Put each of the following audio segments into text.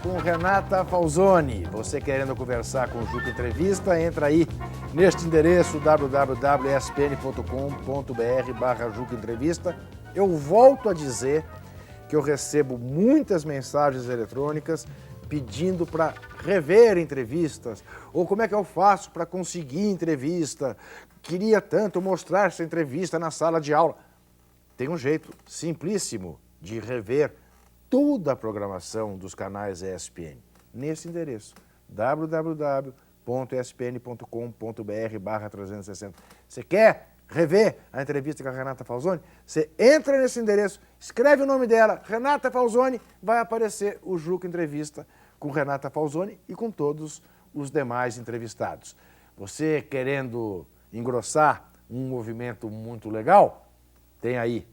com Renata Falzoni. Você querendo conversar com o Juca Entrevista, entra aí neste endereço www.espn.com.br/Juca Entrevista. Eu volto a dizer que eu recebo muitas mensagens eletrônicas pedindo para rever entrevistas, ou como é que eu faço para conseguir entrevista, queria tanto mostrar essa entrevista na sala de aula. Tem um jeito simplíssimo de rever toda a programação dos canais ESPN, nesse endereço, www.espn.com.br/360. Você quer rever a entrevista com a Renata Falzoni? Você entra nesse endereço, escreve o nome dela, Renata Falzoni, vai aparecer o Juca Entrevista com Renata Falzoni e com todos os demais entrevistados. Você querendo engrossar um movimento muito legal, tem aí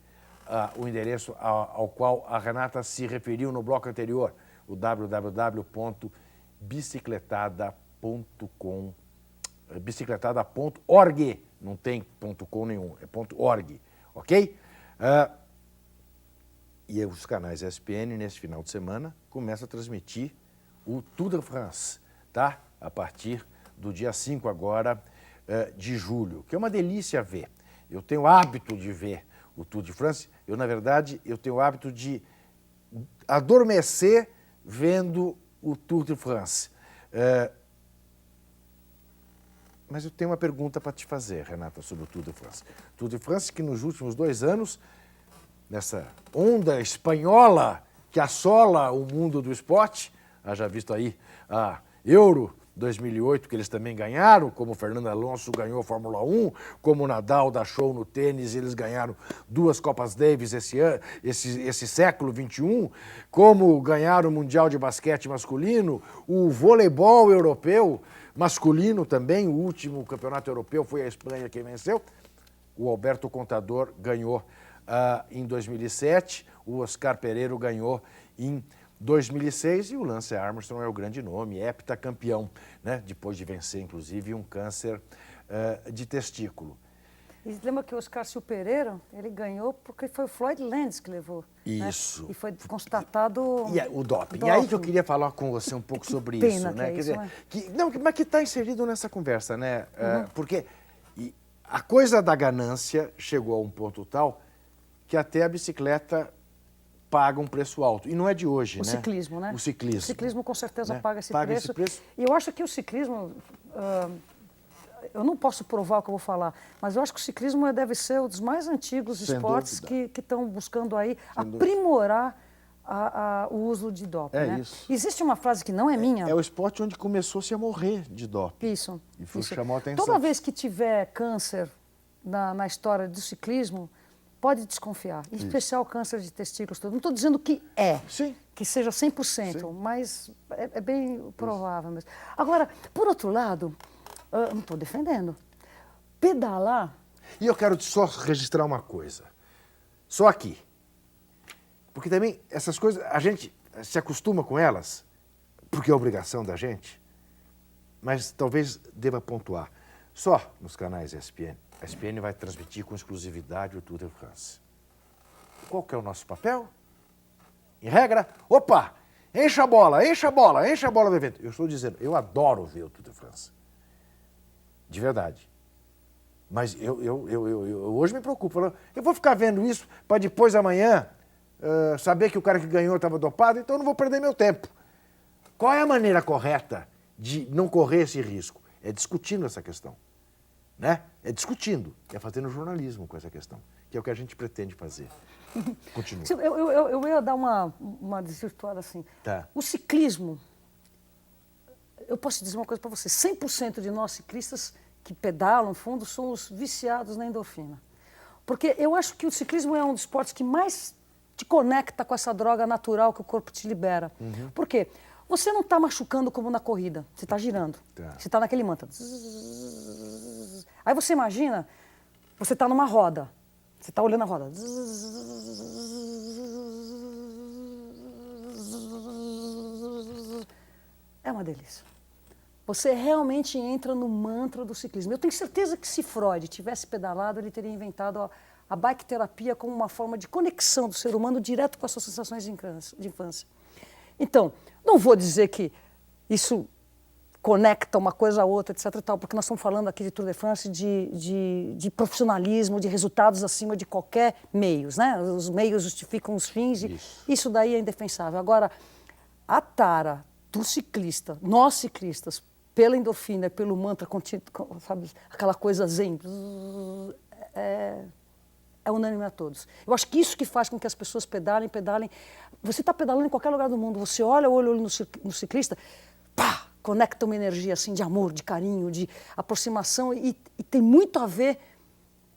o endereço ao qual a Renata se referiu no bloco anterior, o www.bicicletada.com, bicicletada.org, não tem .com nenhum, é .org, ok? E os canais ESPN, nesse final de semana, começam a transmitir o Tour de France, tá? A partir do dia 5 agora de julho, que é uma delícia ver. Eu tenho hábito de ver o Tour de France. Na verdade, eu tenho o hábito de adormecer vendo o Tour de France. Mas eu tenho uma pergunta para te fazer, Renata, sobre o Tour de France. Tour de France que nos últimos 2 anos, nessa onda espanhola que assola o mundo do esporte, já visto aí a Euro 2008, que eles também ganharam, como o Fernando Alonso ganhou a Fórmula 1, como o Nadal dá show no tênis, eles ganharam 2 Copas Davis esse século XXI, como ganharam o Mundial de Basquete masculino, o voleibol europeu masculino também, o último campeonato europeu foi a Espanha quem venceu, o Alberto Contador ganhou em 2007, o Oscar Pereiro ganhou em 2006 e o Lance Armstrong é o grande nome, heptacampeão, né? Depois de vencer, inclusive, um câncer de testículo. E lembra que o Oscar Pereira, ele ganhou porque foi o Floyd Landis que levou. Isso. Né? E foi constatado o doping. E aí que eu queria falar com você um pouco sobre isso, né? Quer dizer, mas que está inserido nessa conversa, né? Porque a coisa da ganância chegou a um ponto tal que até a bicicleta paga um preço alto. E não é de hoje, né? O ciclismo, né? O ciclismo. O ciclismo com certeza, né? paga esse preço. E eu acho que o ciclismo, eu não posso provar o que eu vou falar, mas eu acho que o ciclismo deve ser um dos mais antigos esportes que estão buscando aí aprimorar o uso de doping. Né? Isso. Existe uma frase que não é minha. É o esporte onde começou-se a morrer de doping. Isso. E chamou a atenção. Toda vez que tiver câncer na história do ciclismo, pode desconfiar, em especial câncer de testículos. Não estou dizendo que Sim. que seja 100%, sim, mas é bem provável mesmo. Agora, por outro lado, não estou defendendo, pedalar... E eu quero só registrar uma coisa, só aqui, porque também essas coisas, a gente se acostuma com elas, porque é obrigação da gente, mas talvez deva pontuar, só nos canais ESPN. A ESPN vai transmitir com exclusividade o Tour de France. Qual que é o nosso papel? Em regra, opa, encha a bola do evento. Eu estou dizendo, eu adoro ver o Tour de France. De verdade. Mas eu hoje me preocupo. Eu vou ficar vendo isso para depois amanhã saber que o cara que ganhou estava dopado, então eu não vou perder meu tempo. Qual é a maneira correta de não correr esse risco? É discutindo essa questão. Né? É discutindo, é fazendo jornalismo com essa questão, que é o que a gente pretende fazer. Continua. Eu ia dar uma desvirtuada assim. Tá. O ciclismo, eu posso dizer uma coisa para você, 100% de nós ciclistas que pedalam, no fundo, somos viciados na endorfina. Porque eu acho que o ciclismo é um dos esportes que mais te conecta com essa droga natural que o corpo te libera. Por quê? Você não está machucando como na corrida, você está girando, você está naquele mantra. Aí você imagina, você está numa roda, você está olhando a roda. É uma delícia. Você realmente entra no mantra do ciclismo. Eu tenho certeza que se Freud tivesse pedalado, ele teria inventado a bike terapia como uma forma de conexão do ser humano direto com as suas sensações de infância. Então, não vou dizer que isso conecta uma coisa a outra, etc. e tal, porque nós estamos falando aqui de Tour de France, de profissionalismo, de resultados acima de qualquer meios, né? Os meios justificam os fins, isso daí é indefensável. Agora, a tara do ciclista, nós ciclistas, pela endorfina, pelo mantra, sabe, aquela coisa zen, é unânime a todos. Eu acho que isso que faz com que as pessoas pedalem. Você está pedalando em qualquer lugar do mundo, você olha o olho no ciclista, pá, conecta uma energia assim de amor, de carinho, de aproximação e tem muito a ver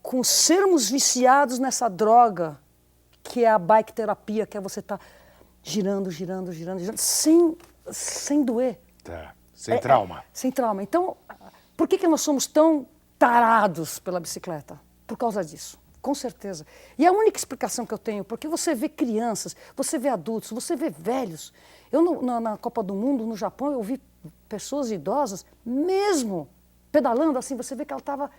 com sermos viciados nessa droga que é a bike terapia, que é você estar girando, sem doer. Tá. Sem trauma. Sem trauma. Então, por que nós somos tão tarados pela bicicleta? Por causa disso, com certeza. E a única explicação que eu tenho, porque você vê crianças, você vê adultos, você vê velhos. Eu, na Copa do Mundo, no Japão, eu vi pessoas idosas, mesmo pedalando assim, você vê que ela estava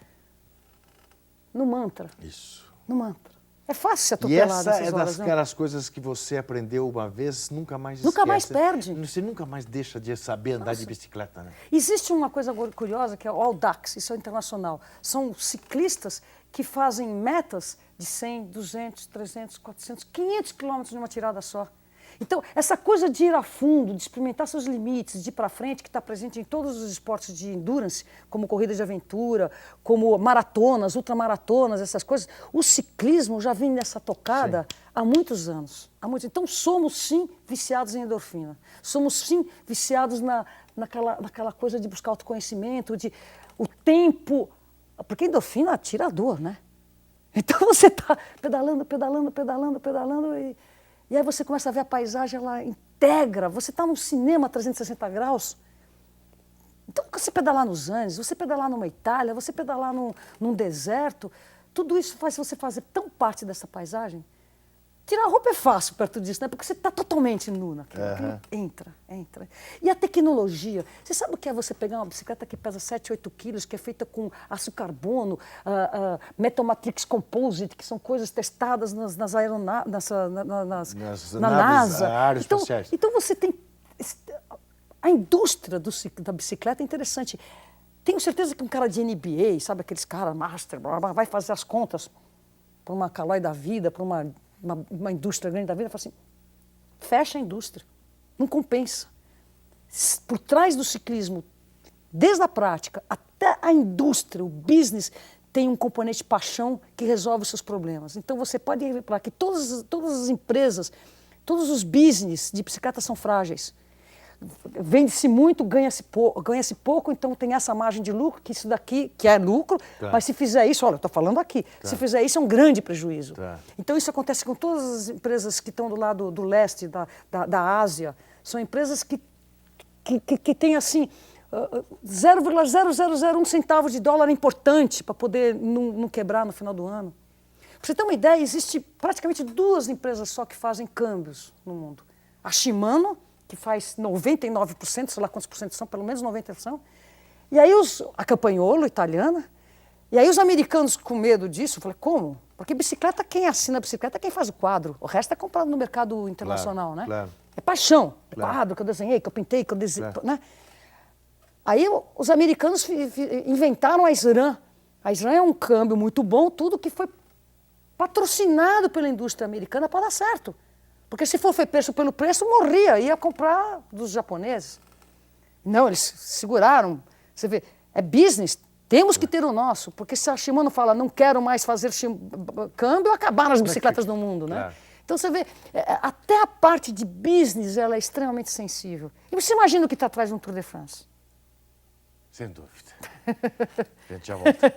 no mantra. Isso. No mantra. É fácil se atropelar nessas horas. E essa é daquelas coisas que você aprendeu uma vez, nunca mais esquece. Nunca mais perde. Você nunca mais deixa de saber andar de bicicleta, né? Existe uma coisa curiosa que é o All Ducks, isso é internacional. São ciclistas que fazem metas de 100, 200, 300, 400, 500 quilômetros numa tirada só. Então, essa coisa de ir a fundo, de experimentar seus limites, de ir para frente, que está presente em todos os esportes de endurance, como corrida de aventura, como maratonas, ultramaratonas, essas coisas, o ciclismo já vem nessa tocada há muitos anos. Então, somos sim viciados em endorfina. Somos sim viciados naquela coisa de buscar autoconhecimento, o tempo. Porque a endorfina tira a dor, né? Então, você está pedalando e aí você começa a ver a paisagem, ela integra. Você está num cinema 360 graus. Então, você pedalar nos Andes, você pedalar numa Itália, você pedalar num deserto, tudo isso faz você fazer tão parte dessa paisagem. Tirar a roupa é fácil perto disso, né? Porque você está totalmente nu naquilo. Entra. E a tecnologia. Você sabe o que é você pegar uma bicicleta que pesa 7, 8 quilos, que é feita com aço carbono, Metal Matrix Composite, que são coisas testadas nas aeronaves, na NASA. Então você tem... A indústria da bicicleta é interessante. Tenho certeza que um cara de NBA, sabe, aqueles caras master, vai fazer as contas para uma Caloi da vida, para uma indústria grande da vida, fala assim, fecha a indústria, não compensa. Por trás do ciclismo, desde a prática até a indústria, o business, tem um componente paixão que resolve os seus problemas. Então você pode reparar que todas as empresas, todos os business de bicicleta são frágeis. Vende-se muito, ganha-se pouco, então tem essa margem de lucro, que isso daqui, que é lucro, mas se fizer isso, olha, eu estou falando aqui, se fizer isso é um grande prejuízo. Então isso acontece com todas as empresas que estão do lado do leste, da Ásia, são empresas que têm assim, 0,0001 centavo de dólar importante para poder não quebrar no final do ano. Para você ter uma ideia, existe praticamente 2 empresas só que fazem câmbios no mundo. A Shimano, que faz 99%, sei lá quantos por cento são, pelo menos 90% são. E aí a Campagnolo, italiana. E aí os americanos com medo disso, eu falei, como? Porque bicicleta, quem assina a bicicleta é quem faz o quadro. O resto é comprado no mercado internacional, né? Claro. É paixão. É quadro que eu desenhei, que eu pintei, que eu desenhei, né? Aí os americanos inventaram a SRAM. A SRAM é um câmbio muito bom, tudo que foi patrocinado pela indústria americana para dar certo. Porque se for preço pelo preço, morria, ia comprar dos japoneses. Não, eles seguraram. Você vê, é business, temos que ter o nosso. Porque se a Shimano fala, não quero mais fazer câmbio, acabaram as bicicletas do mundo, né? Claro. Então você vê, até a parte de business ela é extremamente sensível. E você imagina o que está atrás de um Tour de France? Sem dúvida. A gente já volta.